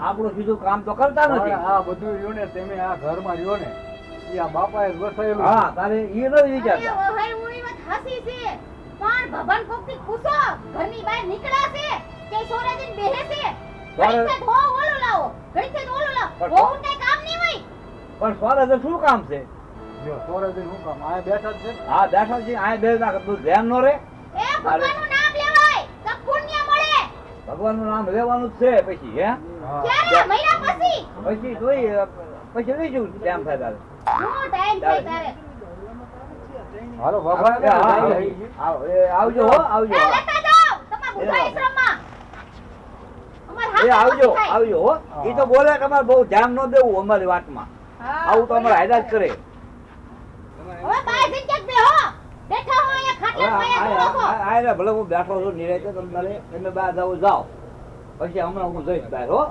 આપણું સીધું કામ તો કરતા નથી. આ બધું રહ્યું ને તમે આ ઘરમાં રહ્યો ને ઈ આ બાપાએ જ વસાયેલું છે. હા તારે ઈ નથી વિચારતા. અરે ઓહાય ઉઈ વાત હાસી છે પણ ભગવાન કોકથી પૂછો ઘરની બહાર નીકળ્યા છે કે સોરાજીન બેહે છે ઘડીથી ધો ઓલું લાવો ઘડીથી ઓલું લાવો બહુ કઈ કામ નહીં હોય પણ સ્વરાજે શું કામ છે? જો સોરાજી શું કામ આ બેઠા જ છે. હા બેઠા છે આ બે ના તું ધ્યાન નો રે. એ ભગવાનનું નામ લેવાય તો પુણ્ય મળે ભગવાનનું નામ લેવાનું જ છે પછી હે હા. ક્યારે મહિના પછી પછી જોઈ પછી બીજું ટાઈમ થાય તારે. નો ટાઈમ થાય તારે હાલો બાબા આવજો હો આવજો. એ લેતા જાઓ તમારા બુદ્ધાશ્રમમાં અમાર એ હાથ આવજો આવજો હો. ઈ તો બોલે તમારે બહુ ધ્યાન ન દેવું અમારી વાતમાં. આવું તો અમારે હાયદા જ કરે. હવે બાય જઈને ક્યાંક બેહો બેઠા હો અહીંયા ખાટલા પાયા રાખો ભલે હું બેઠો છું નિરાંતે તમે બહાર જાઓ પછી હમણાં હું જઈશ બહાર હો.